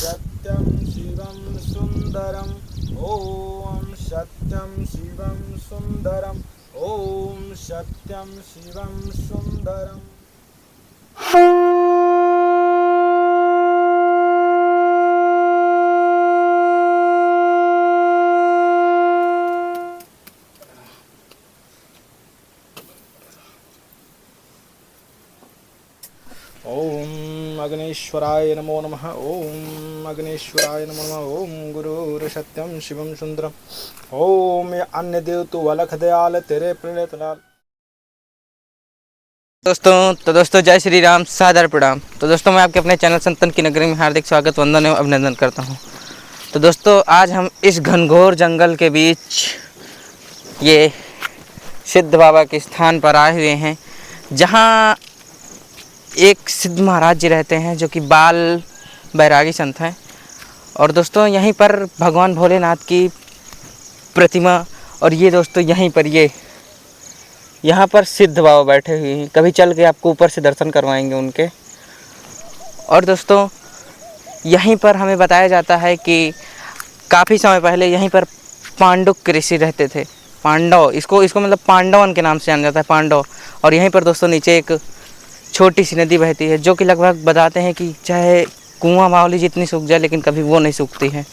सत्यं शिवं सुन्दरम् ॐ सत्यं शिवं सुन्दरम् ॐ सत्यं शिवं सुन्दरम्। ओम अग्नेश्वराय नमो नमः। ओम अग्नेश्वराय नमो नमः। ओम गुरुर्सत्यं शिवं सुंदरम। ओम अन्य देव तू अलख दयाल तेरे प्रणत लाल। दोस्तों जय श्री राम, सादर प्रणाम। तो दोस्तों मैं आपके अपने चैनल संतन की नगरी में हार्दिक स्वागत, वंदन एवं अभिनंदन करता हूं। तो दोस्तों आज हम इस घनघोर जंगल के बीच ये सिद्ध बाबा के स्थान पर आए हुए हैं, जहां एक सिद्ध महाराज जी रहते हैं जो कि बाल बैरागी संत हैं। और दोस्तों यहीं पर भगवान भोलेनाथ की प्रतिमा, और ये दोस्तों यहीं पर यहाँ पर सिद्ध बाबा बैठे हुए हैं। कभी चल के आपको ऊपर से दर्शन करवाएंगे उनके। और दोस्तों यहीं पर हमें बताया जाता है कि काफ़ी समय पहले यहीं पर पांडुक ऋषि रहते थे। पांडव, इसको मतलब पांडवन के नाम से जाना जाता है, पांडव। और यहीं पर दोस्तों नीचे एक छोटी सी नदी बहती है, जो कि लगभग बताते हैं कि चाहे कुआं बावली जितनी सूख जाए लेकिन कभी वो नहीं सूखती है।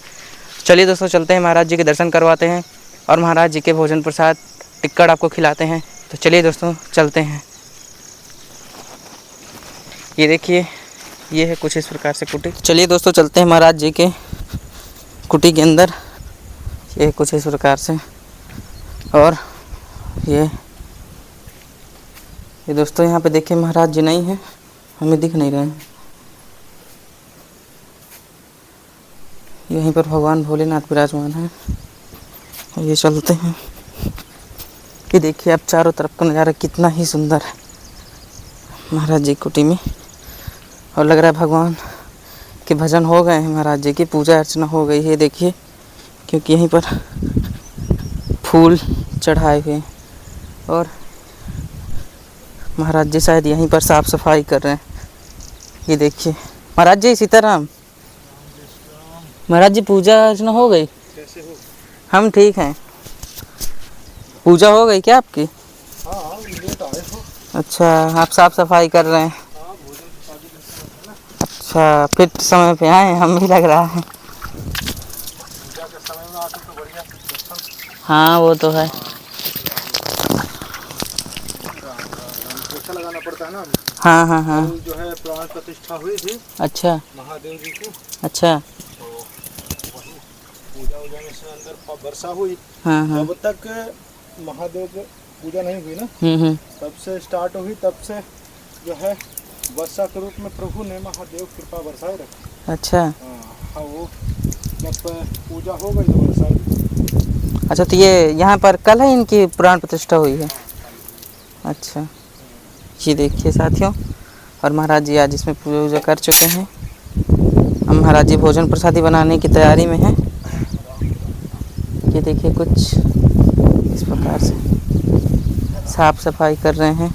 चलिए दोस्तों चलते हैं, महाराज जी के दर्शन करवाते हैं और महाराज जी के भोजन प्रसाद टिक्कड़ आपको खिलाते हैं। तो चलिए दोस्तों चलते हैं। ये देखिए, ये है कुछ इस प्रकार से कुटी। चलिए दोस्तों चलते हैं महाराज जी के कुटी के अंदर। ये कुछ इस प्रकार से, और ये दोस्तों यहाँ पे देखिए महाराज जी नहीं हैं, हमें दिख नहीं रहे हैं। यहीं पर भगवान भोलेनाथ विराजमान है। ये चलते हैं। ये देखिए आप चारों तरफ का नज़ारा कितना ही सुंदर है महाराज जी कुटी में। और लग रहा है भगवान के भजन हो गए हैं, महाराज जी की पूजा अर्चना हो गई है। देखिए, क्योंकि यहीं पर फूल चढ़ाए हुए हैं और महाराज जी शायद यहीं पर साफ सफाई कर रहे हैं। ये देखिए महाराज जी, सीताराम। महाराज जी पूजा अर्चना हो गई? कैसे हो? हम ठीक हैं। पूजा हो गई क्या आपकी? हाँ, लेट आए हो। अच्छा, आप साफ सफाई कर रहे हैं। हाँ, भोजन प्रसाद के समय ना। अच्छा, फिर समय पे आए, हम भी लग रहा है। पूजा के समय में आते तो बढ़िया दर्शन। हाँ वो तो है। पोछा लगाना पड़ता है ना। हाँ हाँ हाँ। जो है प्राण प्रतिष्ठा हुई थी अच्छा महादेव जी की। अच्छा। तो वही पूजा वूजा में से अंदर वर्षा हुई। हाँ हाँ। जब तक महादेव की पूजा नहीं हुई ना, तब से स्टार्ट हुई, तब से जो है वर्षा के रूप में प्रभु ने महादेव कृपा बरसाए रखी। अच्छा हाँ, वो जब पूजा हो गई तो वर्षा। अच्छा, तो ये यहाँ पर कल है इनकी प्राण प्रतिष्ठा हुई है? अच्छा, ये देखिए साथियों, और महाराज जी आज इसमें पूजा वूजा कर चुके हैं। अब महाराज जी भोजन प्रसादी बनाने की तैयारी में हैं। ये देखिए कुछ इस प्रकार से साफ सफाई कर रहे हैं।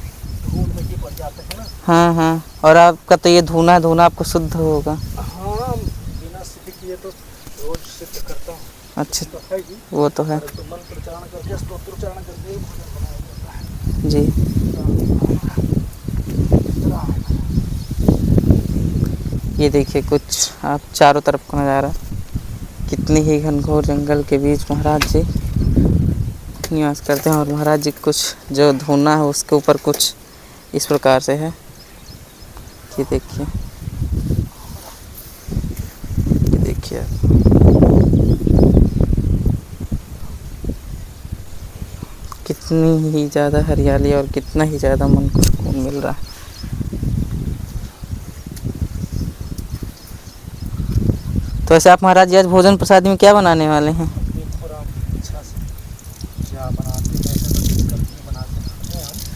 हाँ हाँ, और आपका तो ये धुना आपको शुद्ध होगा। हाँ, बिना सिद्ध किए तो रोज सिद्ध करता हूँ। अच्छा, तो है ही, वो तो है तो मंत्र उच्चारण करके, स्तोत्र उच्चारण करके भोजन बनाया जाता है जी। ये देखिए कुछ आप चारों तरफ का नज़ारा, कितनी ही घनघोर जंगल के बीच महाराज जी निवास करते हैं। और महाराज जी कुछ जो धुना है उसके ऊपर कुछ इस प्रकार से है। ये देखिए, ये देखिए कितनी ही ज़्यादा हरियाली और कितना ही ज़्यादा मन को सुकून मिल रहा है। तो ऐसे आप महाराज जी आज भोजन प्रसादी में क्या बनाने वाले हैं?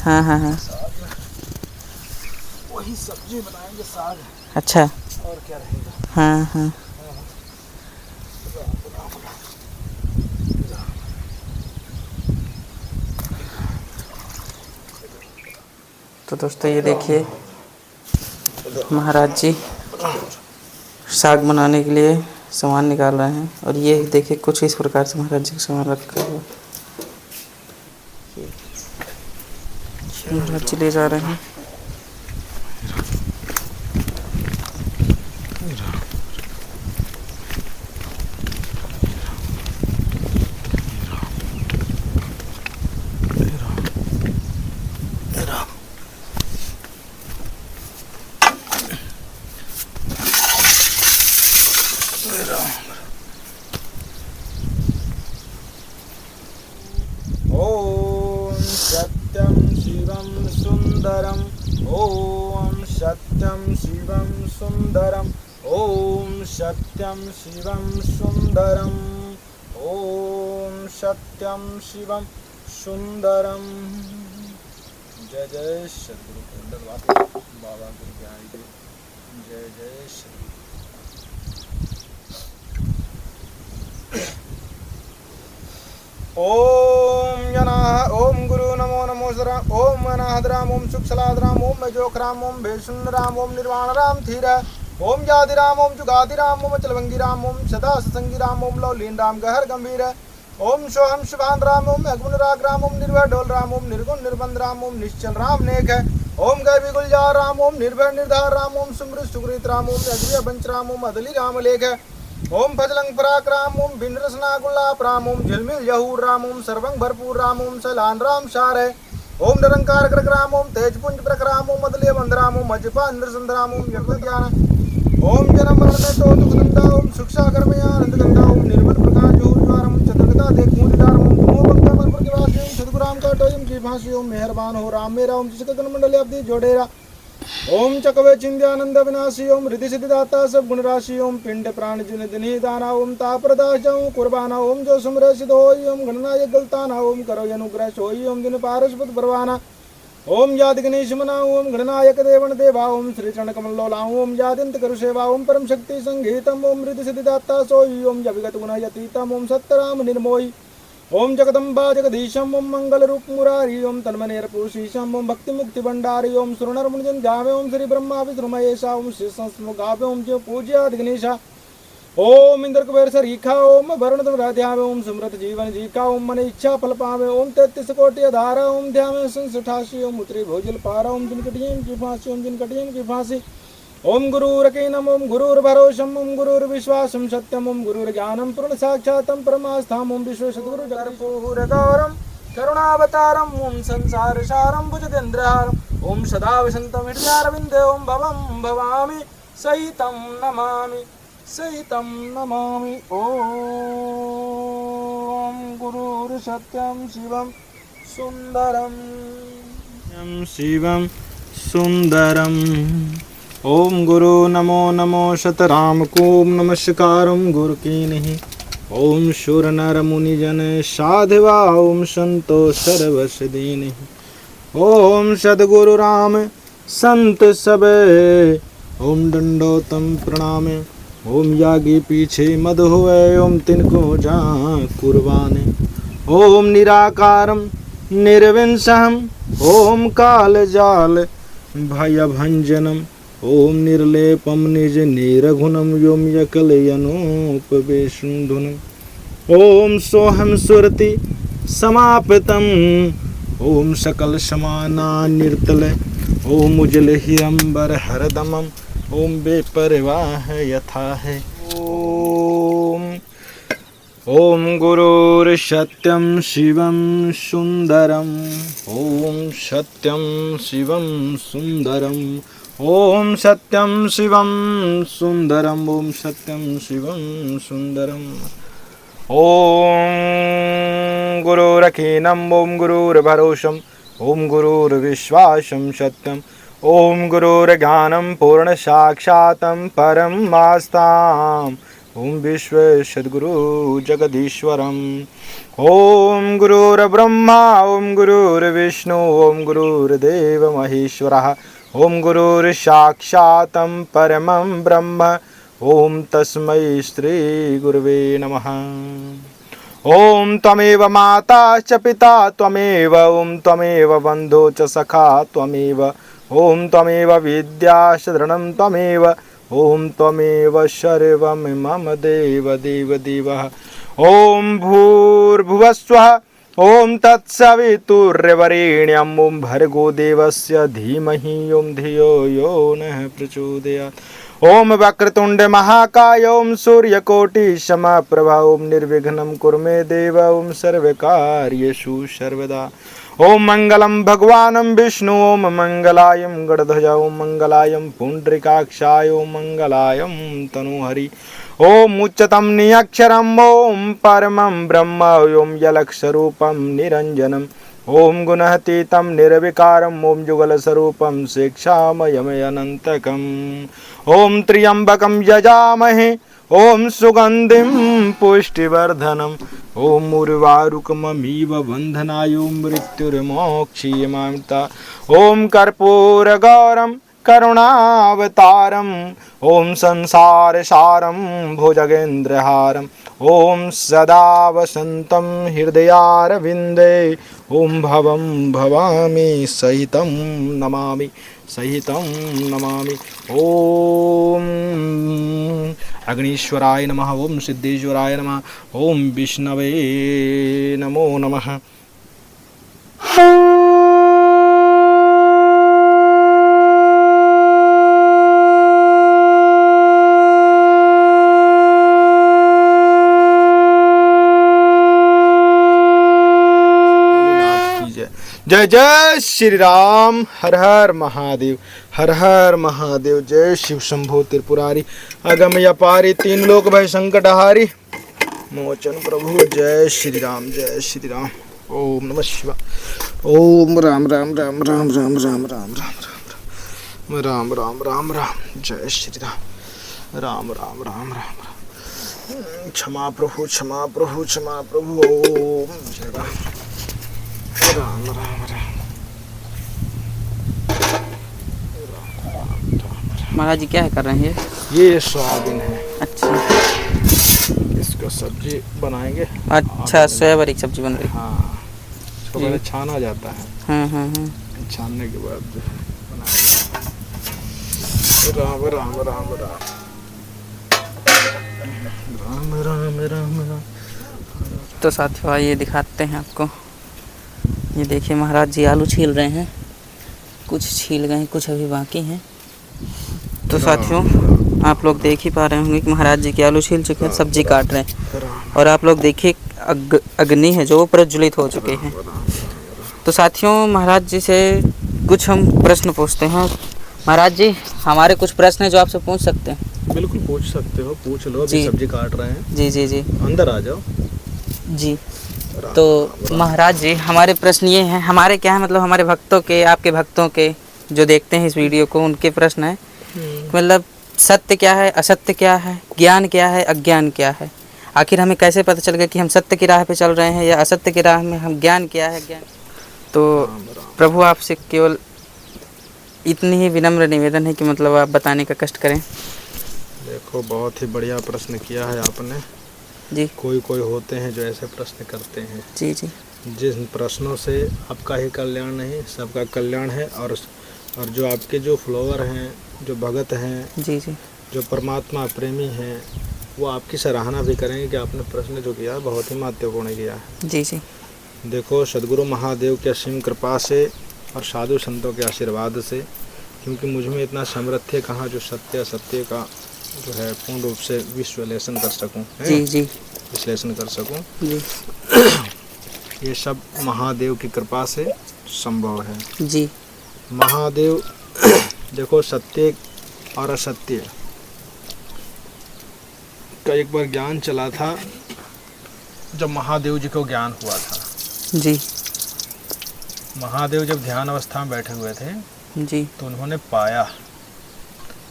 हाँ हाँ हाँ। वही सब्जी बनाएंगे, साग। अच्छा, और क्या रहेगा। हाँ हाँ। तो दोस्तों ये देखिए महाराज जी साग बनाने के लिए सामान निकाल रहे हैं। और ये देखिए कुछ इस प्रकार से महाराज जी का सामान रखा हुआ महाराज जी ले जा रहे हैं। ॐ सत्यं शिवं सुन्दरम् ॐ सत्यं शिवं सुन्दरम् ॐ सत्यं शिवं सुन्दरम् ॐ सत्यं शिवं सुन्दरम्। जय जय सद्गुरु बाबा गुरु ज्ञानी देव। जय जय सद्गुरु। ओम यनाः ओम गुरु नमो नमो सरा ओम अनाहद्राम ओम सुक्षलाद्राम ओम मेजोखराम ओम भेषुंदराम ओम निर्वाणराम धीर ओम जादिराम ओम जुगादिराम ओम अचलभंगिराम ओम सदा सतसंगिराम ओम लौलीनराम गहर गंभीर ओम सोहम शुभान राम ओम अगुण राम ओम निर्भय डोल राम ओम निर्गुण निर्बंध राम ओम निश्चल राम नेक ओम गैवी गुलजार राम ओम निर्भय निर्धार राम ओम सुमृत सुकृत राम ओम अग्रिय बंच राम ओम अदली राम लेख ओम फजलंग पराक राम ओम भिन्नरसना गुलाब राम ओम झिलमिल यहूर राम ओम सर्वंग भरपूर राम ओम सलान राम शार है ओम निरंकार ग्रग राम ओम तेजपुंज प्रक राम ओम अदलिय बंध राम ओम अजपा नृसंध राम ओम जगत ज्ञान ओम जन्म मरण में तो दुख दंडा ओम सुक्षा कर्मया आनंद गंगा ओम निर्मल प्रकाश ज्योतिर्वार ओम चतुर्गता देख मुदिदार ओम तुमो बंका मन प्रतिवासी ओम सद्गुराम का टोयम की फांसी ओम मेहरबान हो राम मेरा ओम चिकन मंडल अब्दी जोड़ेरा ओम चकवे चिंध्यानंद विनाशी ओम रिद्धि सिद्धिदाता सब गुण राशि ओम पिंड प्राण जिन दिनी दाना ओम ताप्रदास जाऊं कुर्बाना ओम जो सुमर सिद्ध होई ओम गणनायक गलताना ओम करो अनुग्रह सोई ओम दिन पारस्पत परवाना ओम याद गणेश मना ओम गणनायक देवन देवा ओम श्री चरण कमल लोला ओम यादिंत करु सेवा ओम परम शक्ति संगीतम ओम रिद्धि सिद्धिदाता सोई ओम जविगत गुण यतीतम ओम सत्यराम निर्मोही ओम जगदम्बा जगदीशम ओम मंगल रूप मुरारी ओम तन्मनेर पुरुषीशम ओम भक्ति मुक्ति भंडारी ओम सुरनर मुनिजन गावे ओम श्री ब्रह्मा विष्णु महेशा ओम श्री संस्कृत गावे ओम जो पूज्य गणेशा ओम इंद्र कुबेर सरीखा ओम वरुण ध्यावे ओम सुमृत जीवन जीका ओम मन इच्छा फल पावे ओम 33 कोटि आधारा ओम ध्यावे संसठासी ओम उत्तरी भोजल पारा ओम जिन कटियम की फांसी ओम जिन कटियम की फांसी ओम गुरुरकीनम ओम गुरुर्भरोषम ओम गुरुर्विश्वासम सत्यम ओम गुरुर्ज्ञानम पूर्ण साक्षातम परमास्थाम ओम विश्व सद्गुरु जगन्पूर गौरम करुणावतारम ओम संसार सारम भुजगेन्द्रहारम ओम सदा वसंतम हृदयारविंदे ओम भवम भवामि सहितं नमामि ओम गुरुर्सत्यं शिवं सुंदरम ओम गुरु नमो नमो शतराम कूम नमस्कारम गुरु की नहीं ओम शुर नर मुनि जन साधवा ओम संतो सर्वस दीन ओम सदगुरु राम संत सबे ओम दंडोतम प्रणाम ओम यागी पीछे मद हुए ओम तिनको जा कुर्बाने ओम निराकारम निर्विंसहम ओम काल जाल भय भंजनम ओम निर्लेपम निज निरघुनम योम यकलयनोपवेशुधुनम ओम सोहम सुरति समापितम ओम सकल समाना निर्तल ओम उजल हिरंबर हरदमम ओम बेपरवाह यथा है ओम गुरुर्सत्यं शिवं सुंदरम ओम सत्यं शिवं सुंदरम ओम सत्यं शिवं सुंदरम ओम सत्यं शिवं सुंदरम ओम गुरुरकीनम ओम गुरुर्भरोषम ओम गुरुर्विश्वासं सत्यम ओम गुरुर्ज्ञानं पूर्ण साक्षातं परमास्ताम् ओम विश्व सद्गुरु जगदीश्वरम ओम गुरुर्ब्रह्मा ओम गुरुर्विष्णु ओम गुरुर्देव महेश्वरः ओम गुरुर्साक्षातं परमं ब्रह्म ओम तस्मै श्री गुरुवे नमः ओम त्वमेव माता च पिता त्वमेव ओम त्वमेव बन्धो च सखा त्वमेव ओम त्वमेव विद्या शरणं त्वमेव ॐ त्वमेव सर्वं मम देव देव देवः। ॐ भूर्भुवस्वः ॐ तत्सवितुर्वरेण्यं ॐ भर्गो देवस्य धीमहि ॐ धियो यो नः प्रचोदयात्। ॐ वक्रतुण्ड महाकाय ॐ सूर्यकोटि समप्रभा ॐ निर्विघ्नं कुरु मे देव ॐ सर्वकार्येषु सर्वदा। ॐ मङ्गलं भगवानं विष्णु ॐ मङ्गलायं गणध्वज ॐ मङ्गलायं पुण्डरीकाक्षाय ॐ मङ्गलायं तनूहरि। ॐ उच्चतं निरक्षरं ॐ परमं ब्रह्म ॐ यलक्षरूपं निरञ्जनम् ॐ गुणातीतं निर्विकारं ॐ जुगलस्वरूपं शिक्षामयमनन्तकम्। ॐ त्र्यम्बकं यजामहे ॐ सुगन्धिं पुष्टिवर्धनम् ॐ उर्वारुकममीव बन्धनाय मृत्युर्मोक्षीयमामृता। ॐ कर्पूरगौरं करुणावतारम् ॐ संसारसारं भुजगेन्द्रहारम् ॐ सदा वसन्तं हृदयारविन्दे ॐ भवं भवामि सहितं नमामि सहितं नमामि। ॐ अग्नीश्वराय नमः ॐ सिद्धेश्वराय नमः ॐ विष्णवे नमो नमः। जय जय श्री राम। हर हर महादेव हर हर महादेव। जय शिव शंभो त्रिपुरारी अगमय पारी तीन लोक भय संकटहारी मोचन प्रभु। जय श्री राम जय श्री राम। ओम नमः शिवाय। ओम राम राम राम राम राम राम राम राम राम राम राम राम। जय श्री राम राम राम राम राम। क्षमा प्रभु क्षमा प्रभु क्षमा प्रभु। ओम जय राम राम राम राम। महाराज जी क्या है कर रहे हैं ये सोयाबीन है। अच्छा इसको सब्जी बनाएंगे। अच्छा सोयाबीन की सब्जी बन रही है। हाँ इसको पहले छाना जाता है। छानने के बाद बनाएंगे। राम राम राम राम राम राम राम राम। तो साथियों आइए दिखाते हैं आपको। ये देखिए महाराज जी आलू छील रहे हैं। कुछ छील गए हैं कुछ अभी बाकी हैं। तो साथियों आप लोग देख ही पा रहे होंगे कि महाराज जी के आलू छील चुके हैं सब्जी काट रहे हैं। और आप लोग देखिए अग्नि है जो प्रज्वलित हो चुके हैं। तो साथियों महाराज जी से कुछ हम प्रश्न पूछते हैं। महाराज जी हमारे कुछ प्रश्न हैं जो आपसे पूछ सकते हैं। बिल्कुल पूछ सकते हो पूछ लो। अभी सब्जी काट रहे हैं। जी जी जी अंदर आ जाओ जी। तो महाराज जी हमारे प्रश्न ये हैं। हमारे क्या है मतलब हमारे भक्तों के आपके भक्तों के जो देखते हैं इस वीडियो को उनके प्रश्न है मतलब सत्य क्या है असत्य क्या है ज्ञान क्या है अज्ञान क्या है। आखिर हमें कैसे पता चल गया कि हम सत्य की राह पे चल रहे हैं या असत्य की राह में हम ज्ञान क्या है ज्ञान। तो प्रभु आपसे केवल इतनी ही विनम्र निवेदन है कि मतलब आप बताने का कष्ट करें। देखो बहुत ही बढ़िया प्रश्न किया है आपने जी। कोई होते हैं जो ऐसे प्रश्न करते हैं जी जी। जिन प्रश्नों से आपका ही कल्याण नहीं सबका कल्याण है। और जो आपके जो फॉलोअर हैं जो भगत हैं जी जी जो परमात्मा प्रेमी हैं वो आपकी सराहना भी करेंगे कि आपने प्रश्न जो किया बहुत ही महत्वपूर्ण किया है। जी जी। देखो सदगुरु महादेव के असीम कृपा से और साधु संतों के आशीर्वाद से क्योंकि मुझ में इतना सामर्थ्य कहाँ जो सत्य असत्य का जो है पूर्ण रूप से विश्लेषण कर सकूं। जी जी विश्लेषण कर सकूं जी। ये सब महादेव की कृपा से संभव है। जी महादेव देखो सत्य और असत्य का एक बार ज्ञान चला था जब महादेव जी को ज्ञान हुआ था। जी। महादेव जब ध्यान अवस्था में बैठे हुए थे जी तो उन्होंने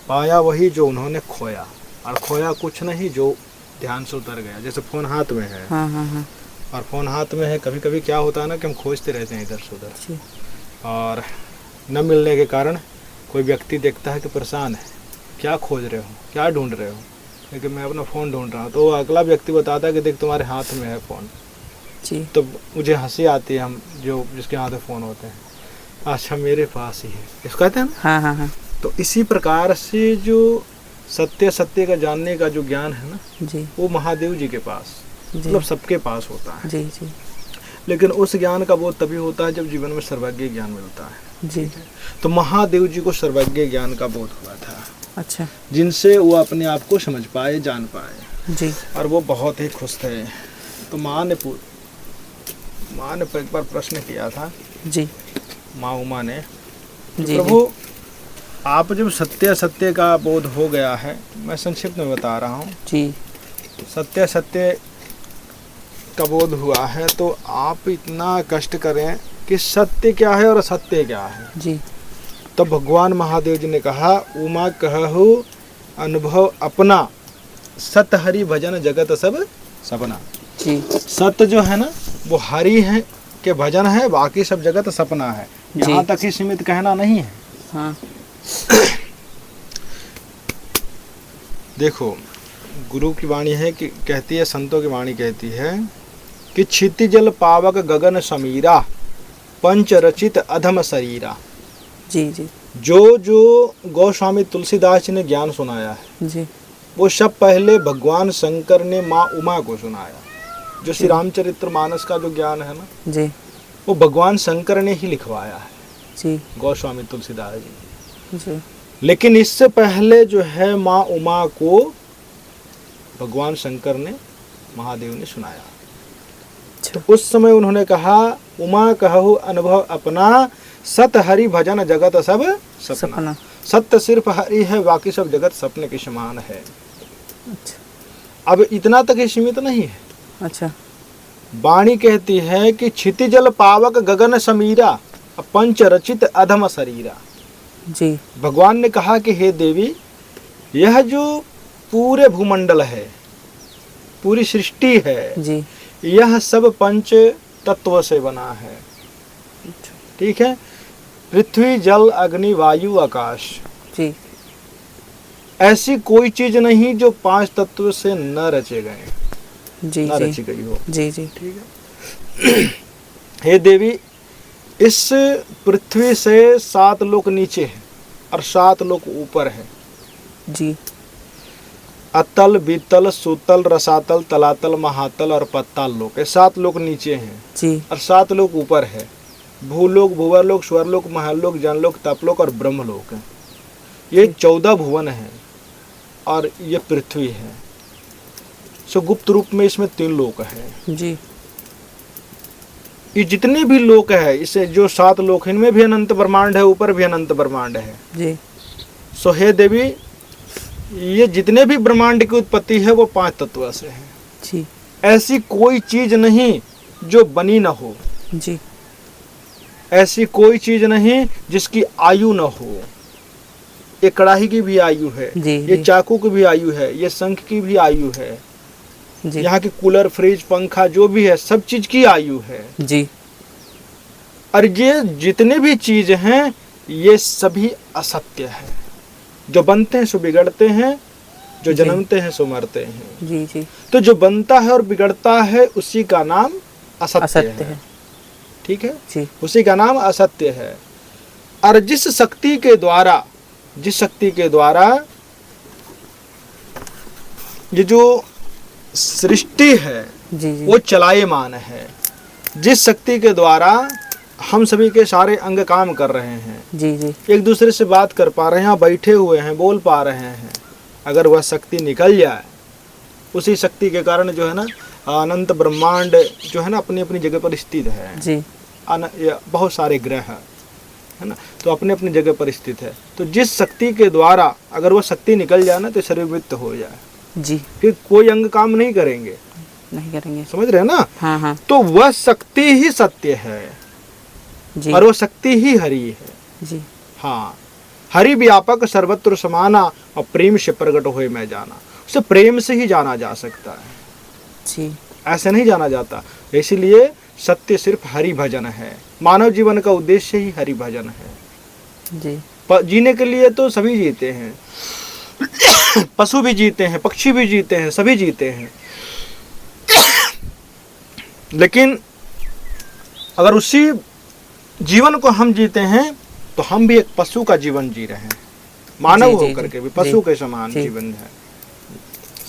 पाया वही जो उन्होंने खोया। और खोया कुछ नहीं जो ध्यान से उतर गया। जैसे फ़ोन हाथ में है। हाँ हाँ हाँ। और फ़ोन हाथ में है कभी कभी क्या होता है ना कि हम खोजते रहते हैं इधर से उधर और न मिलने के कारण कोई व्यक्ति देखता है कि परेशान है क्या खोज रहे हो क्या ढूंढ रहे हो लेकिन मैं अपना फ़ोन ढूंढ रहा हूँ। तो अगला व्यक्ति बताता है कि देख तुम्हारे हाथ में है फ़ोन। जी। तो मुझे हंसी आती है हम जो जिसके हाथ में फ़ोन होते हैं अच्छा मेरे पास ही है इसको कहते हैं ना। हाँ हाँ हाँ। तो इसी प्रकार से जो सत्य सत्य का जानने का जो ज्ञान है ना, जी वो महादेव जी के पास, जी मतलब सबके पास होता है। जी जी लेकिन उस ज्ञान का बोध तभी होता है जब जीवन में सर्वज्ञ ज्ञान मिलता है। जी। तो महादेव जी को सर्वज्ञ ज्ञान का बोध हुआ था, अच्छा जिनसे वो अपने आप को समझ पाए, जान पाए, जी और वो बहुत ही खुश थे। तो माँ ने एक बार प्रश्न किया था, जी माँ उमा ने, जी जी प्रभु आप जब सत्य सत्य का बोध हो गया है, मैं संक्षिप्त में बता रहा हूँ, जी सत्य सत्य का बोध हुआ है, तो आप इतना कष्ट करें कि सत्य क्या है और असत्य क्या है। जी तो भगवान महादेव जी ने कहा, उमा कहु अनुभव अपना, सत हरि भजन जगत सब सपना। जी सत्य जो है ना वो हरि है के भजन है, बाकी सब जगत सपना है। यहाँ जी। तक ही सीमित कहना नहीं है। हाँ देखो गुरु की वाणी है कि कहती है, संतों की वाणी कहती है कि क्षितिजल पावक गगन समीरा, पंच रचित अधम शरीरा। जी जी जो गोस्वामी तुलसीदास जी ने ज्ञान सुनाया है, जी वो सब पहले भगवान शंकर ने माँ उमा को सुनाया। जो श्री रामचरित्र मानस का जो ज्ञान है ना, जी वो भगवान शंकर ने ही लिखवाया है, जी गोस्वामी तुलसीदास जी। जी लेकिन इससे पहले जो है माँ उमा को भगवान शंकर ने, महादेव ने सुनाया। अच्छा तो उस समय उन्होंने कहा, उमा कहु अनुभव अपना, सत हरि भजन जगत सब सपना। सपना। सत्य सिर्फ हरि है, बाकी सब जगत सपने के समान है। अच्छा अब इतना तक ही सीमित नहीं है। अच्छा वाणी कहती है कि क्षितिजल पावक गगन समीरा, पंच रचित अधम शरीरा। जी भगवान ने कहा कि हे देवी, यह जो पूरे भूमंडल है, पूरी सृष्टि है, जी यह सब पंच तत्व से बना है। ठीक है, पृथ्वी जल अग्नि वायु आकाश, जी ऐसी कोई चीज नहीं जो पांच तत्व से न रचे गए, जी न जी रची गई हो। जी जी ठीक है। हे देवी, इस पृथ्वी से 7 लोक नीचे है और 7 लोक ऊपर है। जी अतल, बीतल, सुतल, रसातल, तलातल, महातल और पत्ताल लोक, ये 7 लोक नीचे हैं जी और 7 लोक ऊपर है। भूलोक, भुवरलोक, स्वरलोक, महलोक, जनलोक, तपलोक और ब्रह्मलोक है। ये 14 भुवन है और ये पृथ्वी है। सो गुप्त रूप में इसमें 3 लोक है। जी ये जितने भी लोक है, इसे जो 7 लोक हैं, इनमें भी अनंत ब्रह्मांड है, ऊपर भी अनंत ब्रह्मांड है। जी सो हे देवी, ये जितने भी ब्रह्मांड की उत्पत्ति है वो 5 तत्व से है। जी ऐसी कोई चीज नहीं जो बनी न हो, जी ऐसी कोई चीज नहीं जिसकी आयु न हो। ये कड़ाही की भी आयु है, जी, ये जी। चाकू की भी आयु है, ये शंख की भी आयु है, जी यहाँ के कूलर, फ्रिज, पंखा जो भी है, सब चीज की आयु है। जी और ये जितने भी चीज हैं, ये सभी असत्य है। जो बनते हैं सो बिगड़ते हैं, जो जी। जन्मते हैं सो मरते हैं। जी जी तो जो बनता है और बिगड़ता है, उसी का नाम असत्य असत्य है। है। ठीक है, जी उसी का नाम असत्य है। और जिस शक्ति के द्वारा ये जो सृष्टि है जी जी वो चलायमान है, जिस शक्ति के द्वारा हम सभी के सारे अंग काम कर रहे हैं, जी जी एक दूसरे से बात कर पा रहे हैं, यहाँ बैठे हुए हैं, बोल पा रहे हैं, अगर वह शक्ति निकल जाए, उसी शक्ति के कारण जो है ना अनंत ब्रह्मांड जो है ना अपनी अपनी जगह पर स्थित है। जी बहुत सारे ग्रह है ना, तो अपने अपनी जगह पर स्थित है। तो जिस शक्ति के द्वारा अगर वह शक्ति निकल जाए ना, तो शरीर मृत हो जाए, जी फिर कोई अंग काम नहीं करेंगे। नहीं करेंगे। समझ रहे हैं ना? हाँ हाँ तो वह शक्ति ही सत्य है जी और वह शक्ति ही हरि है। जी हाँ, हरि व्यापक सर्वत्र समाना और प्रेम से प्रकट हुए मैं जाना। उसे प्रेम से ही जाना जा सकता है, जी ऐसे नहीं जाना जाता। इसीलिए सत्य सिर्फ हरि भजन है। मानव जीवन का उद्देश्य ही हरि भजन है। जी जीने के लिए तो सभी जीते हैं, पशु भी जीते हैं, पक्षी भी जीते हैं, सभी जीते हैं। लेकिन अगर उसी जीवन को हम जीते हैं तो हम भी एक पशु का जीवन जी रहे हैं। मानव जी, जी, होकर जी, के भी पशु के समान जी। जीवन है।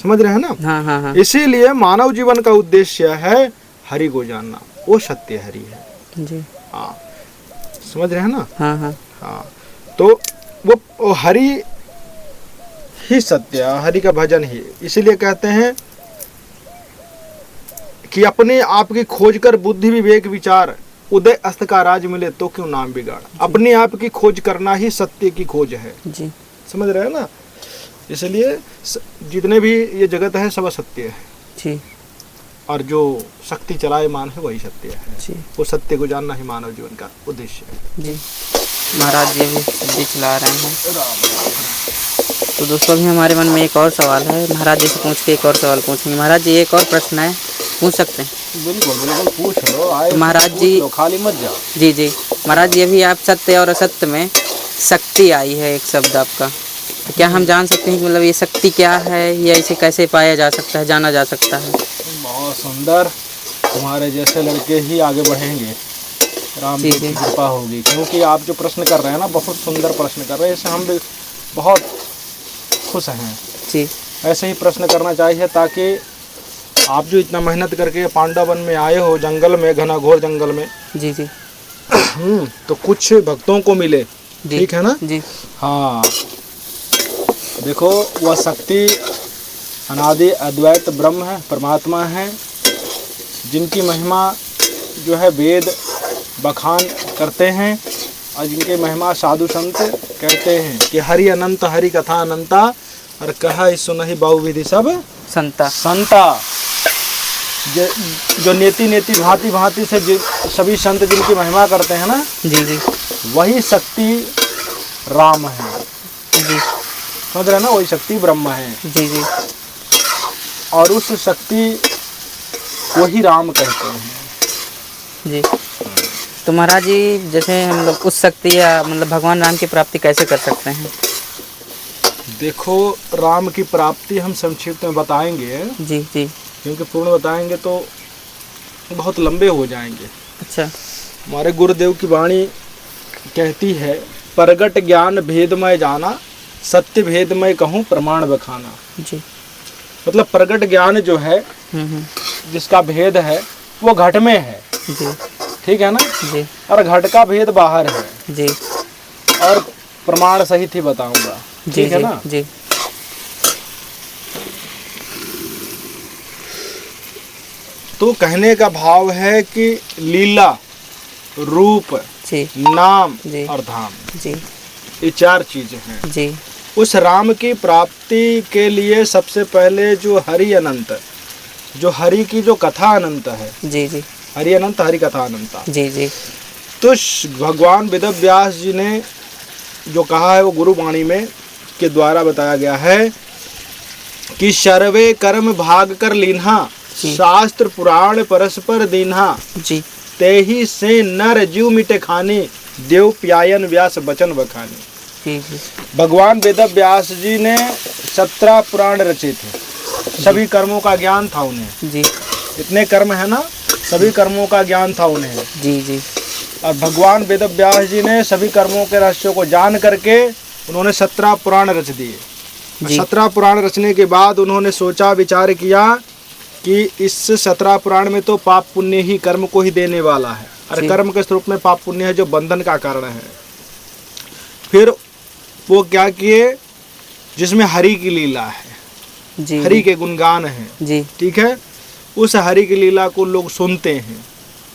समझ रहे हैं ना? हाँ हाँ हाँ इसीलिए मानव जीवन का उद्देश्य है हरि को जानना, वो सत्य हरि है। जी। हाँ, समझ रहे हैं ना? हाँ हाँ हाँ, तो वो हरि ही सत्य है, हरि का भजन ही। इसीलिए कहते हैं कि अपने आप की खोज कर बुद्धि विवेक विचार उदय अस्त का राज मिले तो क्यों नाम बिगाड़। अपने आप की खोज करना ही सत्य की खोज है। जी समझ रहे हैं ना? इसलिए जितने भी ये जगत है सब सत्य है, जी और जो शक्ति चलायमान है वही सत्य है। जी वो सत्य को जानना ही मानव जीवन का उद्देश्य है। जी। महाराज जी अभी सब्जी चला रहे हैं। तो दोस्तों अभी हमारे मन में एक और सवाल है, महाराज जी से पूछ के एक और सवाल पूछेंगे। महाराज जी एक और प्रश्न है, पूछ सकते हैं? बिल्कुल बिल्कुल, पूछ लो। आए तो महाराज पूछ जी लो, खाली मत जाओ। जी जी। महाराज जी अभी आप सत्य और असत्य में शक्ति आई है एक शब्द आपका, तो क्या हम जान सकते हैं कि मतलब ये शक्ति क्या है, या इसे कैसे पाया जा सकता है, जाना जा सकता है? बहुत सुंदर, तुम्हारे जैसे लड़के ही आगे बढ़ेंगे, राम जी, जी की जी। कृपा होगी। क्योंकि आप जो प्रश्न कर रहे हैं ना, बहुत सुंदर प्रश्न कर रहे हैं, इससे हम भी बहुत खुश हैं। जी ऐसे ही प्रश्न करना चाहिए, ताकि आप जो इतना मेहनत करके पांडव वन में आए हो, जंगल में, घना घोर जंगल में, जी जी तो कुछ भक्तों को मिले। जी ठीक है ना? जी हाँ, देखो वह शक्ति अनादि अद्वैत ब्रह्म है, परमात्मा है, जिनकी महिमा जो है वेद बखान करते हैं, और जिनकी महिमा साधु संत कहते हैं कि हरि अनंत हरि कथा अनंता, और कहा सुनहि बहुविधि सब संता। संता। जो नेति नेति भांति भांति से सभी संत जिनकी महिमा करते हैं ना, जी जी वही शक्ति राम है। जी समझ रहे हैं ना? वही शक्ति ब्रह्म है, जी जी और उस शक्ति को ही राम कहते हैं। जी। तो महाराज जी जैसे हम लोग उस शक्ति या मतलब भगवान राम की प्राप्ति कैसे कर सकते हैं? देखो, राम की प्राप्ति हम संक्षिप्त में बताएंगे, जी जी। क्योंकि पूर्ण बताएंगे तो बहुत लंबे हो जाएंगे। अच्छा। हमारे गुरुदेव की वाणी कहती है, प्रगट ज्ञान भेदमय जाना, सत्य भेदमय कहूँ प्रमाण बखाना। जी। मतलब प्रगट ज्ञान जो है, जिसका भेद है, वो घट में है। जी ठीक है ना? जी और घट का भेद बाहर है, जी और प्रमाण सहित ही बताऊंगा। जी ठीक है ना? जी तो कहने का भाव है कि लीला, रूप, जी नाम जी और धाम, जी ये चार चीजें हैं। जी उस राम की प्राप्ति के लिए सबसे पहले जो हरि अनंत, जो हरि की जो कथा अनंत है, जी जी हरि अनंत हरि कथा अनंता, जी जी तो भगवान वेद व्यास जी ने जो कहा है वो गुरुवाणी में के द्वारा बताया गया है कि सर्वे कर्म भाग कर लीन्हा, शास्त्र पुराण परस्पर दीन्हा, जी तेहि से नर जीव मिटे खानी, देव प्यायन व्यास बचन बखानी। जी जी भगवान वेद व्यास जी ने 17 पुराण रचे थे, सभी कर्मों का ज्ञान था उन्हें। जी इतने कर्म है ना, सभी कर्मों का ज्ञान था उन्हें। जी जी और भगवान वेद व्यास जी ने सभी कर्मों के रहस्यों को जान करके उन्होंने 17 पुराण रच दिए। 17 पुराण रचने के बाद उन्होंने सोचा विचार किया कि इस 17 पुराण में तो पाप पुण्य ही कर्म को ही देने वाला है, और कर्म के स्वरूप में पाप पुण्य है जो बंधन का कारण है। फिर वो क्या किए, जिसमें हरि की लीला है, जी हरि के गुणगान हैं। जी ठीक है? उस हरि की लीला को लोग सुनते हैं,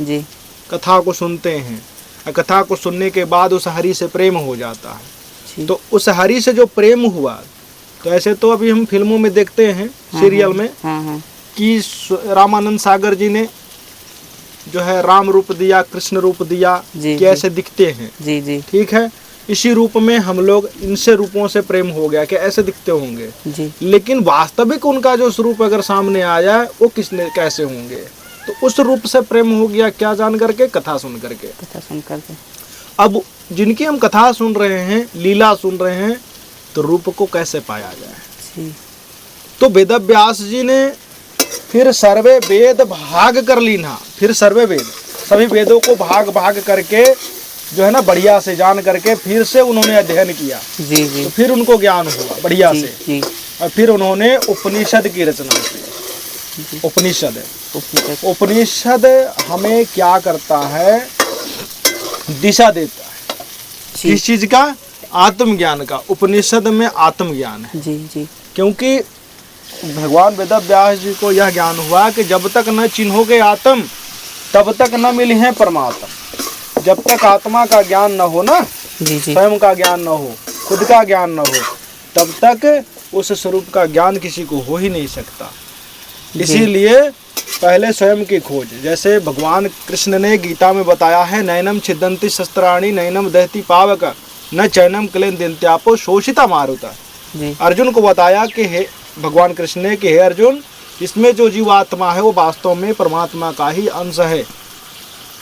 जी कथा को सुनते हैं, और कथा को सुनने के बाद उस हरि से प्रेम हो जाता है। जी तो उस हरि से जो प्रेम हुआ, तो ऐसे तो अभी हम फिल्मों में देखते हैं, सीरियल में, हाँ कि रामानंद सागर जी ने जो है राम रूप दिया, कृष्ण रूप दिया, कि ऐसे दिखते हैं। जी जी ठीक है? इसी रूप में हम लोग इनसे रूपों से प्रेम हो गया कि ऐसे दिखते होंगे, जी लेकिन वास्तविक उनका जो स्वरूप अगर सामने आ जाए वो किसने कैसे होंगे, तो उस रूप से प्रेम हो गया। क्या जान करके? कथा सुन करके। कथा सुन करके। अब जिनकी हम कथा सुन रहे हैं, लीला सुन रहे हैं, तो रूप को कैसे पाया जाए? जी तो वेद व्यास जी ने फिर सर्वे वेद भाग कर लीना, फिर सर्वे वेद, सभी वेदों को भाग भाग करके जो है ना बढ़िया से जान करके फिर से उन्होंने अध्ययन किया, जी जी तो फिर उनको ज्ञान हुआ बढ़िया जी से, जी और फिर उन्होंने उपनिषद की रचना की। जी। उपनिषद उपनिषद। उपनिषद हमें क्या करता है, दिशा देता है। जी किस चीज का? आत्मज्ञान का। उपनिषद में आत्मज्ञान है, जी जी क्योंकि भगवान वेद व्यास जी को यह ज्ञान हुआ कि जब तक न चिन्होगे आत्म तब तक न मिले हैं परमात्मा। जब तक आत्मा का ज्ञान न हो ना, जी जी स्वयं का ज्ञान न हो, खुद का ज्ञान न हो, तब तक उस स्वरूप का ज्ञान किसी को हो ही नहीं सकता। इसीलिए पहले स्वयं की खोज, जैसे भगवान कृष्ण ने गीता में बताया है, नैनम छिदंती शस्त्राणि नैनम दहती पावक न चैनम क्लेन दिन्त्यापो शोषिता मारुता। जी अर्जुन को बताया कि हे भगवान कृष्ण ने कि हे अर्जुन, इसमें जो जीवात्मा है वो वास्तव में परमात्मा का ही अंश है।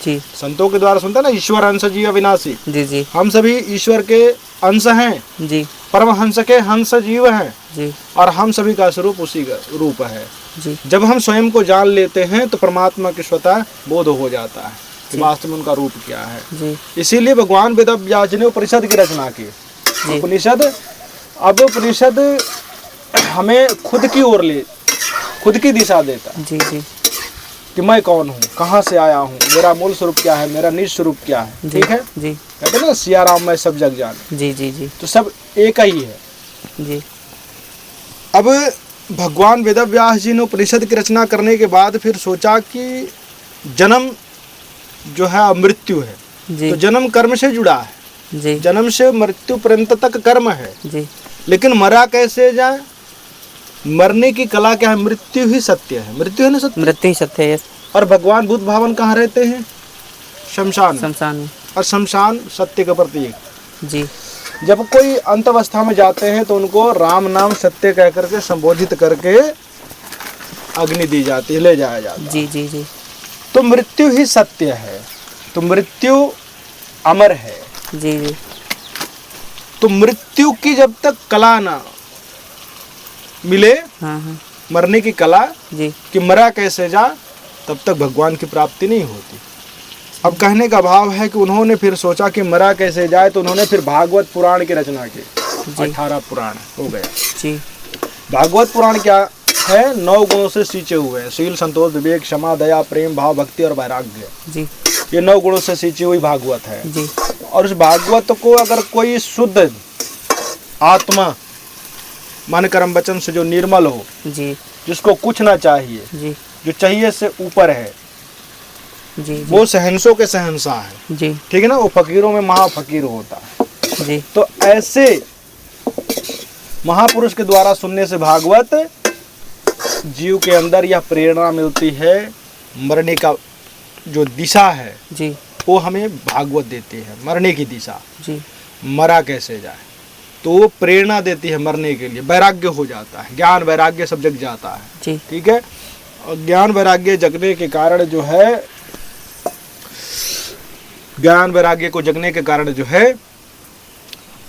जी संतों के द्वारा सुनते ना, ईश्वर अंश जीव अविनाशी। जी जी हम सभी ईश्वर के अंश हैं, जी परमहंस के हंस जीव हैं, जी और हम सभी का स्वरूप उसी का रूप है। जी जब हम स्वयं को जान लेते हैं तो परमात्मा के स्वतः बोध हो जाता है कि जी। वास्तव में उनका रूप क्या है। जी इसीलिए भगवान वेद व्यास जी ने उपनिषद की रचना की। जी उपनिषद, अब उपनिषद हमें खुद की ओर ले, खुद की दिशा देता है जी जी कि मैं कौन हूँ, कहाँ से आया हूँ, मेरा मूल स्वरूप क्या है, मेरा निज स्वरूप क्या है। जी ठीक है, जी कहते हैं ना सिया राम मैं सब जग जाने, जी जी जी तो सब एक ही है। जी अब भगवान वेद व्यास जी ने उपनिषद की रचना करने के बाद फिर सोचा कि जन्म जो है मृत्यु है, जी तो जन्म कर्म से जुड़ा है, जी जन्म से मृत्यु पर्यंत तक कर्म है, जी लेकिन मरा कैसे जाए, मरने की कला क्या है, मृत्यु ही सत्य है। मृत्यु है ना सत्य। मृत्यु ही सत्य है। और भगवान बुद्ध भावन कहाँ रहते हैं? शमशान में। शमशान में। और शमशान सत्य का प्रतीक। जी जब कोई अंत अवस्था में जाते हैं तो उनको राम नाम सत्य कह करके संबोधित करके अग्नि दी जाती है, ले जाया जाता है। जी जी जी तो मृत्यु ही सत्य है, तो मृत्यु अमर है। जी जी तो मृत्यु की जब तक कला ना मिले, हाँ हाँ मरने की कला जी कि मरा कैसे जा, तब तक भगवान की प्राप्ति नहीं होती। अब कहने का भाव है कि उन्होंने फिर सोचा कि मरा कैसे जाए, तो उन्होंने फिर भागवत पुराण की रचना की। 18 पुराण हो गया। जी भागवत पुराण क्या है? 9 गुणों से सींचे हुए हैं, शील, संतोष, विवेक, क्षमा, दया, प्रेम, भाव, भक्ति और वैराग्य। जी ये 9 गुणों से सींची हुई भागवत है। जी और उस भागवत को अगर कोई शुद्ध आत्मा मन कर्म वचन से जो निर्मल हो, जी जिसको कुछ ना चाहिए, जी जो चाहिए से ऊपर है, जी वो सहंसों के सहंसा है। जी ठीक है ना, वो फकीरों में महाफकीर होता है। जी तो ऐसे महापुरुष के द्वारा सुनने से भागवत जीव के अंदर यह प्रेरणा मिलती है, मरने का जो दिशा है जी वो हमें भागवत देती है, मरने की दिशा, जी मरा कैसे जाए, तो वो प्रेरणा देती है मरने के लिए। वैराग्य हो जाता है, ज्ञान वैराग्य सब जग जाता है। जी ठीक है, और ज्ञान वैराग्य जगने के कारण जो है, ज्ञान वैराग्य को जगने के कारण जो है,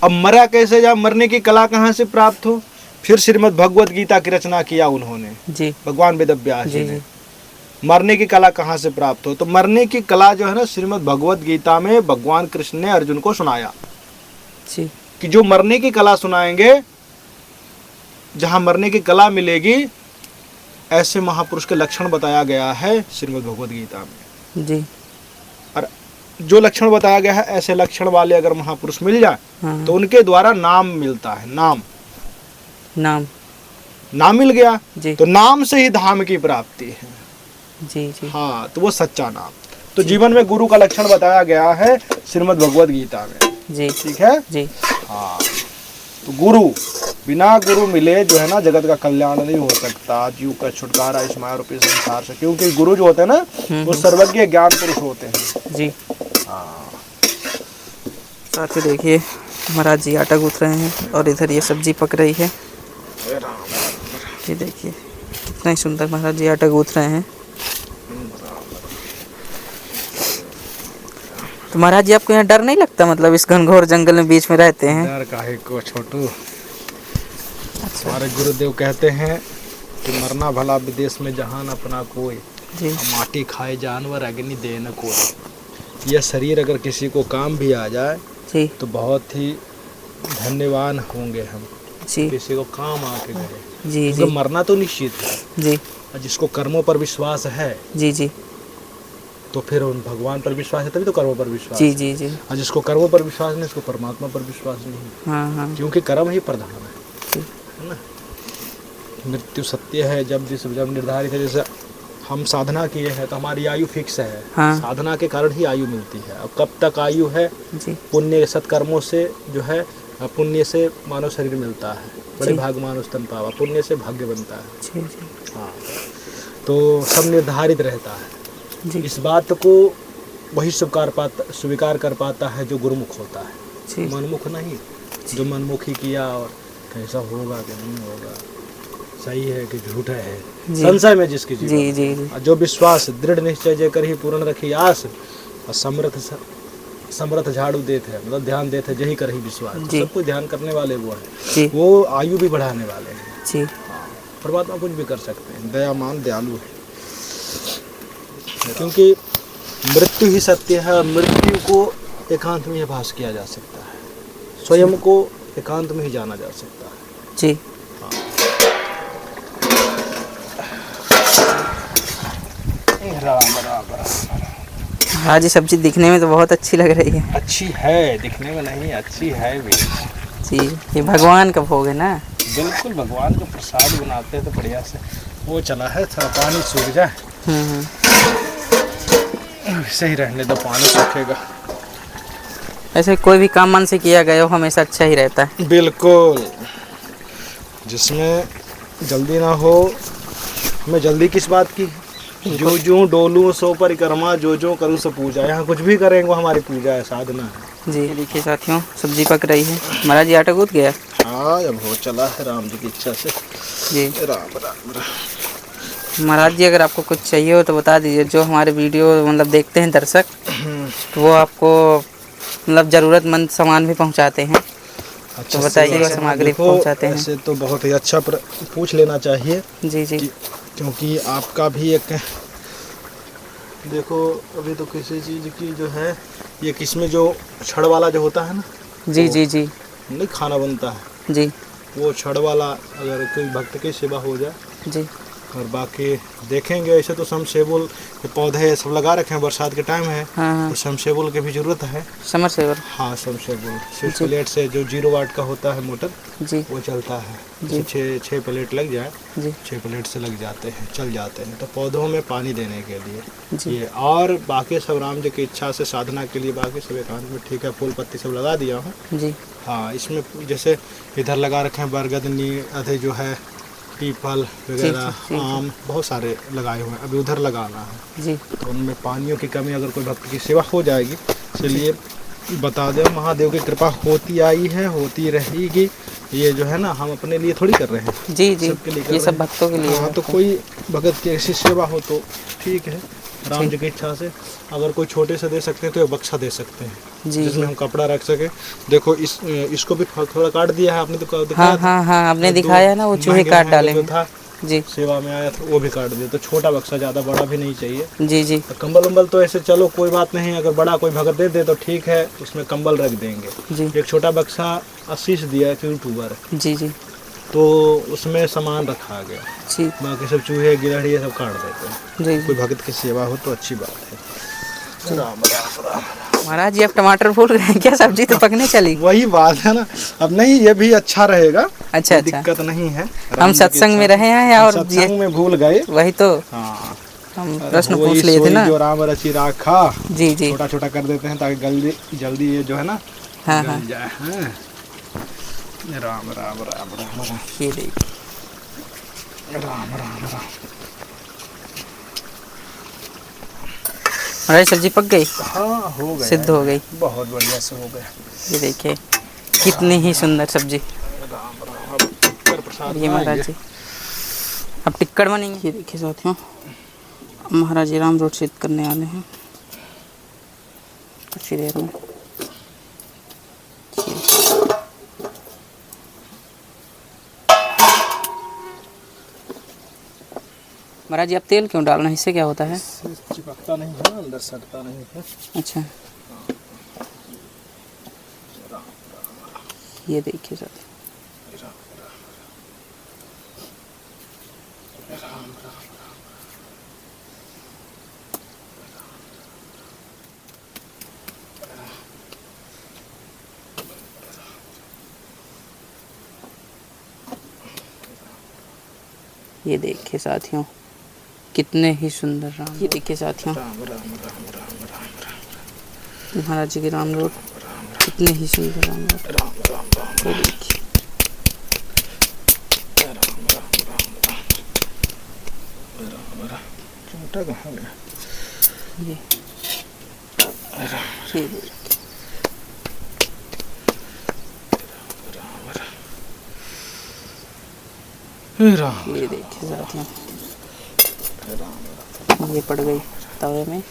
अब मरा कैसे जा, मरने की कला कहाँ से प्राप्त हो, फिर श्रीमद् भगवत गीता की रचना किया उन्होंने, जी भगवान वेद व्यास जी जी ने। जी मरने की कला कहाँ से प्राप्त हो, तो मरने की कला जो है ना, श्रीमद् भगवत गीता में भगवान कृष्ण ने अर्जुन को सुनाया जी कि जो मरने की कला सुनाएंगे, जहाँ मरने की कला मिलेगी, ऐसे महापुरुष के लक्षण बताया गया है श्रीमद् भगवत गीता में। जी और जो लक्षण बताया गया है, ऐसे लक्षण वाले अगर महापुरुष मिल जाए हाँ तो उनके द्वारा नाम मिलता है। नाम नाम मिल गया जी तो नाम से ही धाम की प्राप्ति है। जी जी हाँ, तो वो सच्चा नाम। तो जीवन में गुरु का लक्षण बताया गया है श्रीमद् भगवत गीता में। जी ठीक है, जी हाँ। तो गुरु, बिना गुरु मिले जो है ना, जगत का कल्याण नहीं हो सकता, जीव का छुटकारा इस माया रूपी संसार से। क्योंकि गुरु जो होते हैं ना, वो सर्वज्ञ ज्ञान पुरुष होते हैं। जी हाँ, साथ ही देखिए महाराज जी आटा गूंथ रहे हैं और इधर ये सब्जी पक रही है। ये देखिए कितना ही सुंदर महाराज जी आटा गूंथ रहे हैं। तो महाराज जी आपको यहाँ डर नहीं लगता, मतलब इस घनघोर जंगल में बीच में रहते हैं? डर काहे को छोटू, हमारे गुरुदेव कहते हैं कि मरना भला विदेश में जहान अपना कोई, जी माटी खाए जानवर अग्नि दे न कोई। यह शरीर अगर किसी को काम भी आ जाए जी तो बहुत ही धन्यवान होंगे हम, जी किसी को काम आके गए, जी क्योंकि जी मरना तो निश्चित है। जी और जिसको कर्मों पर विश्वास है जी जी तो फिर उन भगवान पर विश्वास है, तभी तो कर्मों पर विश्वास जी है। जी जी और जिसको कर्मों पर विश्वास नहीं, उसको परमात्मा पर विश्वास नहीं, हाँ हाँ क्योंकि कर्म ही प्रधान है जी ना। मृत्यु सत्य है, जब निर्धारित है। जैसे हम साधना किए हैं तो हमारी आयु फिक्स है, हाँ। साधना के कारण ही आयु मिलती है। अब कब तक आयु है, जी पुण्य सत्कर्मों से जो है, पुण्य से मानव शरीर मिलता है, बड़े जी। भाग मानव स्तन पावा, पुण्य से भाग्य बनता है। जी जी हाँ, तो सब निर्धारित रहता है। जी इस बात को वही स्वीकार कर पाता है जो गुरुमुख होता है, जी मनमुख नहीं। जो मनमुखी किया और कैसा होगा कि नहीं होगा, सही है कि झूठ है, जी। संशय में जिसकी जीवन जी जी जी और जो विश्वास दृढ़ निश्चय जे कर ही पूर्ण रखी आस, और समर्थ झाड़ू देते हैं, मतलब ध्यान देते हैं यही कर ही विश्वास। तो जी। सबको ध्यान करने वाले वो हैं, जी वो आयु भी बढ़ाने वाले हैं। जी परमात्मा कुछ भी कर सकते हैं, दयामान दयालु है। क्योंकि मृत्यु ही सत्य है, और मृत्यु को एकांत में ही भास किया जा सकता है, स्वयं को एकांत में ही जाना जा सकता है। जी राम राम राम। हाँ जी, सब्जी दिखने में तो बहुत अच्छी लग रही है। अच्छी है, दिखने में नहीं, अच्छी है भी। जी, ये भगवान का भोग है ना। बिल्कुल, भगवान का प्रसाद बनाते हैं तो बढ़िया से। वो चला है, थोड़ा पानी सूख जाए, ऐसे ही रहने दो, पानी सूखेगा। ऐसे कोई भी काम मन से किया गया हो हमेशा अच्छा ही रहता है। बिल्कुल, जिसमें जल्दी ना हो। हमें जल्दी किस बात की? जो जो डोलूं सो परिक्रमा, जो जो करूँ सो पूजा। यहाँ कुछ भी करेंगे वो हमारी पूजा है, साधना है। जी देखिए साथियों, सब्जी पक रही है। महाराज जी आटा गूंथ गया। हाँ, अब हो चला है राम जी की इच्छा से। जी राम राम राम। महाराज जी, अगर आपको कुछ चाहिए हो तो बता दीजिए। जो हमारे वीडियो मतलब देखते हैं दर्शक, तो वो आपको मतलब ज़रूरतमंद सामान भी पहुंचाते हैं। अच्छा, तो बताइएगा सेवा सामग्री देखो, पहुंचाते हैं। ऐसे तो बहुत ही अच्छा पूछ लेना चाहिए। जी जी क्योंकि आपका भी एक, देखो अभी तो किसी चीज़ की जो है, ये किसमें जो छड़ वाला जो होता है ना, जी जी जी नहीं खाना बनता है, जी वो छड़ वाला अगर कोई भक्त की सेवा हो जाए। जी और बाकी देखेंगे, ऐसे तो समसेबुल के पौधे सब लगा रखे हैं, बरसात के टाइम है हाँ हाँ, तो समसेबुल की भी ज़रूरत है। Summer saver. हाँ, समसेबुल सिर्फ जी। प्लेट से जो 0 वाट का होता है मोटर, जी वो चलता है। जी। जैसे छः प्लेट लग जाए, जी 6 प्लेट से लग जाते हैं, चल जाते हैं। तो पौधों में पानी देने के लिए जी ये, और बाकी सब राम जी की इच्छा से साधना के लिए बाकी सब एकांत में ठीक है, फूल पत्ती सब लगा दिया हूँ। जी हाँ, इसमें जैसे इधर लगा रखे हैं बरगद, अधे जो है पीपल वगैरह, जी। आम, बहुत सारे लगाए हुए हैं। अभी उधर लगाना है, जी तो उनमें पानियों की कमी, अगर कोई भक्त की सेवा हो जाएगी, इसलिए बता दें, महादेव की कृपा होती आई है, होती रहेगी। ये जो है ना, हम अपने लिए थोड़ी कर रहे हैं, जी जी, सबके लिए कर ये रहे सब हैं। भक्तों के लिए हाँ, है। तो कोई भगत की ऐसी सेवा हो तो ठीक है, राम जी की इच्छा से। अगर कोई छोटे से दे सकते हैं तो एक बक्सा दे सकते हैं, जी जिसमें जी हम कपड़ा रख सके। देखो इसको भी थोड़ा काट दिया है आपने, तो दिखाया हाँ था। हाँ हाँ, आपने दो दिखाया ना, वो चूहे महंगे काट महंगे डाले जो हैं। था जी सेवा में आया था, वो भी काट दिया। तो छोटा बक्सा, ज़्यादा बड़ा भी नहीं चाहिए। जी जी तो कंबल उम्बल तो ऐसे चलो कोई बात नहीं, अगर बड़ा कोई भगत दे दे तो ठीक है, उसमें कंबल रख देंगे। जी एक छोटा बक्सा आशीष दिया है यूट्यूबर, जी जी तो उसमें सामान रखा गया, जी बाकी सब चूहे गिलहरी ये सब काट देते हैं। जी कोई जी। भगत की सेवा हो तो अच्छी बात है। राम राम राम। महाराज जी, आप टमाटर भूल गए हैं क्या? सब्जी तो पकने चली। वही बात है ना। अब नहीं, ये भी अच्छा रहेगा, अच्छा कोई अच्छा, दिक्कत नहीं है। हम राम जी की सत्संग में इच्छा रहे से। हैं हम और सत्संग में भूल गए। वही तो हाँ, हम अरे प्रश्न वही पूछ लिए थे सोई ना। जो राम रचि राखा, जी जी छोटा छोटा कर देते हैं ताकि जल्दी जल्दी ये जो है ना हाँ गल हाँ, जाए। हाँ। राम राम राम राम राम ये देखिए। राम राम राम। महाराज सब्जी पक गई, हाँ, हो गया, सिद्ध हो गई। बहुत बढ़िया से हो गया। ये देखिए कितनी ही सुंदर सब्जी। राम राम। अब ऊपर प्रसाद ये महाराज जी अब टिक्कड़ बनेंगे। ये देखिए साथियों, महाराज जी राम रोड सिद्ध करने वाले हैं कुछ ही देर में। महाराज जी आप तेल क्यों डाल रहे हैं, इससे क्या होता है? इससे चिपकता नहीं है, अंदर सटता नहीं है। अच्छा, ये देखिए सर, ये देखिए साथियों कितने ही सुंदर राम। ये देखिए साथियों राम राम राम राम राम महाराज जी के राम रोड, कितने ही सुंदर राम रोड। राम राम राम ये देखिए राम राम राम राम राम। छोटा कहाँ गया? ये देखिए। राम ये देखिए साथियों, राम ये पड़ गई तवे में।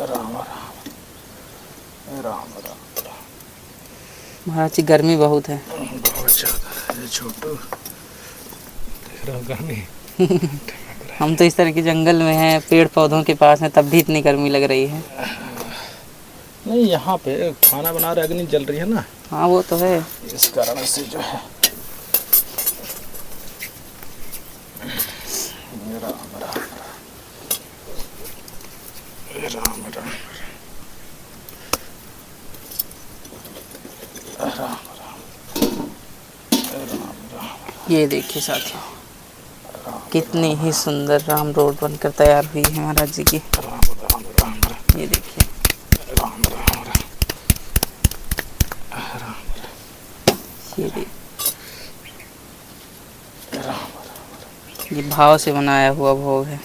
राम राम राम राम। महाराज जी गर्मी बहुत है। बहुत ज़्यादा है छोटू, देख रहा गर्मी। हम तो इस तरह के जंगल में हैं, पेड़ पौधों के पास हैं, तब भी इतनी गर्मी लग रही है। नहीं, यहाँ पे खाना बना रहे, अग्नि जल रही है ना। हाँ वो तो है। इस कारण से जो है। राम राम राम राम राम राम राम। ये देखिए साथियों कितनी ही सुंदर राम रोड बनकर तैयार हुई है महाराज जी की। राम राम राम राम। ये देखिए राम राम राम राम। ये देखिए, ये भाव से बनाया हुआ भोग है।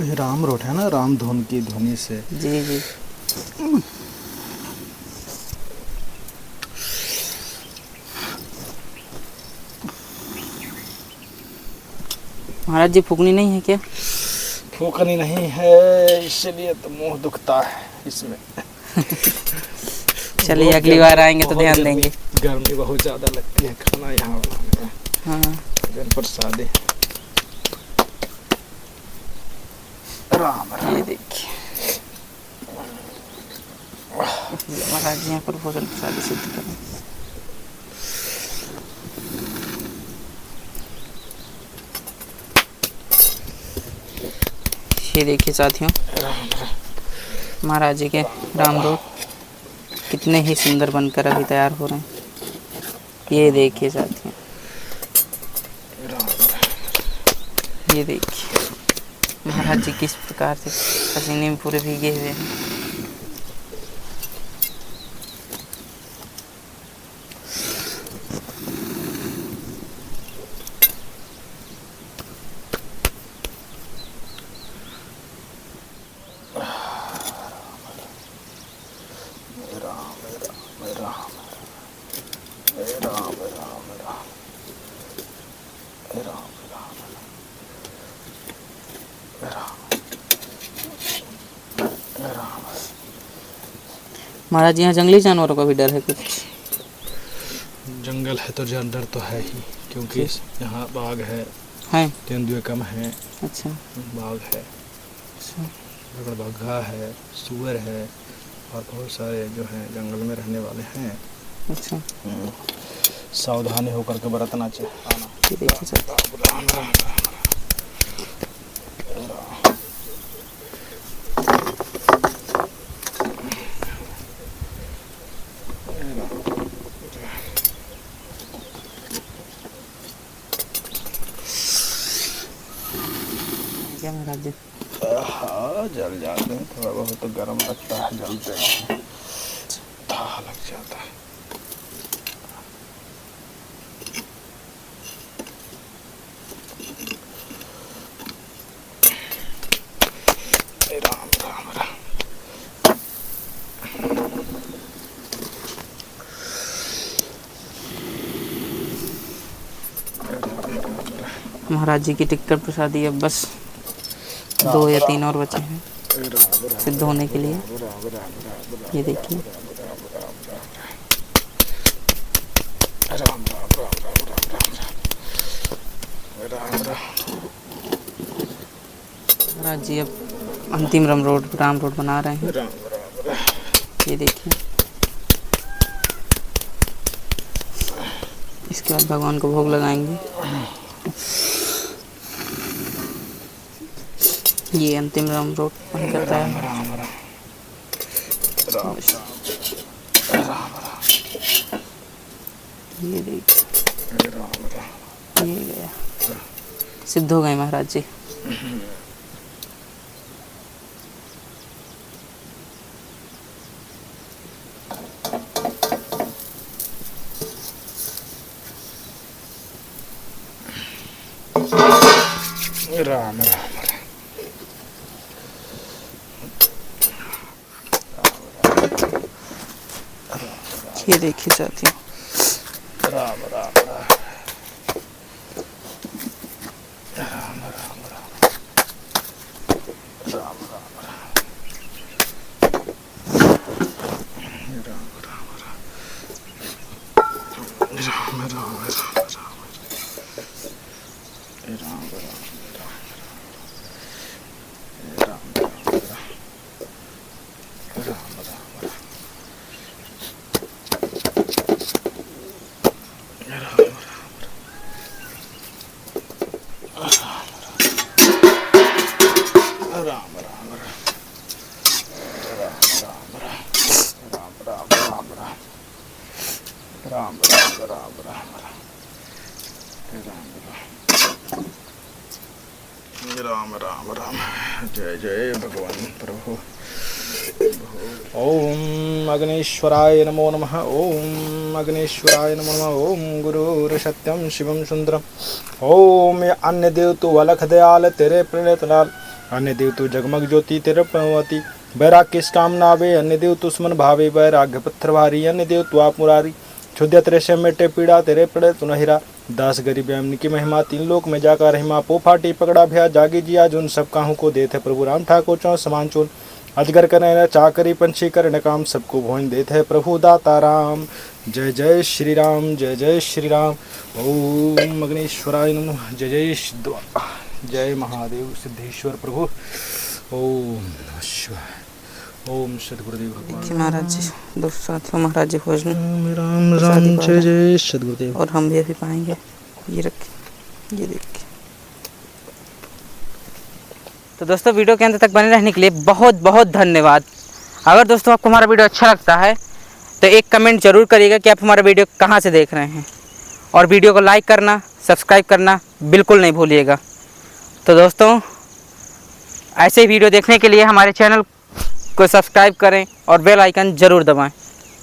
ये राम रोड है ना, राम धुन की ध्वनि से। जी जी। महाराज जी फूकनी नहीं है क्या? फूकनी नहीं है, इसलिए तो मुंह दुखता है इसमें। चलिए अगली बार आएंगे तो ध्यान देंगे। गर्मी बहुत ज़्यादा लगती है, खाना यहाँ बनाने में। हाँ जन प्रसादी। राम राम। ये देखिए महाराज जी यहाँ पर भोजन प्रसादी सिद्ध करें। ये देखिए साथियों महाराज जी के राम रोड कितने ही सुंदर बनकर अभी तैयार हो रहे हैं। ये देखिए साथियों, ये देखिए महाराज जी किस प्रकार से पसीने में पूरे भीगे हुए हैं। महाराज यहाँ जंगली जानवरों का भी डर है कुछ? जंगल है तो डर तो है ही, क्योंकि यहाँ बाघ है, तेंदुए कम है। अच्छा, बाघ है, अच्छा, बगड़बग्घा है, सूअर है, और बहुत सारे जो हैं जंगल में रहने वाले हैं। अच्छा, सावधानी होकर के बरतना चाहिए। देखिए सर, क्या महाराज जी? हाँ जल जाते हैं, थोड़ा बहुत तो गर्म लगता है, जलते हैं, था लग जाता है। राम राम राम। महाराज जी की टिक्कर प्रसादी अब बस 2 या 3 और बचे हैं सिद्ध होने के लिए। ये देखिए राम राम राम राम राम राम राम राम। महाराज जी अब अंतिम राम रोड बना रहे हैं। राम राम। ये देखिए, इसके बाद भगवान को भोग लगाएंगे। ये अंतिम राम रोड बन करता है। राम राम राम ये देखिए, राम राम। ये गया, सिद्ध हो गए महाराज जी। राम राम। ये देखिए साथियों, राम राम राम। राम राम राम राम राम राम राम। जय जय भगवान प्रभु। ओम अग्नेश्वराय नमो नमः। ओम अग्नेश्वराय नमो नमः। ओम गुरुर्सत्यम शिवम सुंदरम। ओम अन्य देव तू अलख दयाल तेरे प्रणत लाल। अन्य देव तू जगमग ज्योति तेरे प्रणवती। बैराग किस काम नावे अन्य देव तू सुमन भावे। बैराग्य पत्थर भारी अन्य देव तू आप मुरारी। क्षुद्य त्रेशम मेटे पीड़ा तेरे प्रणत तु नहिरा। दास गरीब एवं की महिमा तीन लोक में जाकर रहिमा। पो फाटी पकड़ा भया जागी जिया जुन सब काहू को देते प्रभु राम ठाकुर चौ समान चोल। अजगर करें चाकरी पंछी करण काम सबको भोजन देते है प्रभु दाता राम। जय जय श्री राम जय जय श्री राम। ओम अग्नेश्वराय नमः। जय जय जय महादेव सिद्धेश्वर प्रभु। ओम नमः शिवाय। ओम सद्गुरुदेव भगवान। देखिए महाराज जी, दोस्तों साथियों, महाराज जी भोजन राम राम। जय जय सद्गुरुदेव। और हम भी अभी पाएंगे। ये रखिए, ये देखिए। तो दोस्तों वीडियो के अंत तक बने रहने के लिए बहुत बहुत धन्यवाद। अगर दोस्तों आपको हमारा वीडियो अच्छा लगता है तो एक कमेंट ज़रूर करिएगा कि आप हमारा वीडियो कहाँ से देख रहे हैं, और वीडियो को लाइक करना, सब्सक्राइब करना बिल्कुल नहीं भूलिएगा। तो दोस्तों ऐसे ही वीडियो देखने के लिए हमारे चैनल को सब्सक्राइब करें और बेल आइकन ज़रूर दबाएं।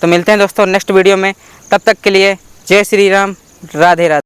तो मिलते हैं दोस्तों नेक्स्ट वीडियो में, तब तक के लिए जय श्री राम, राधे राधे।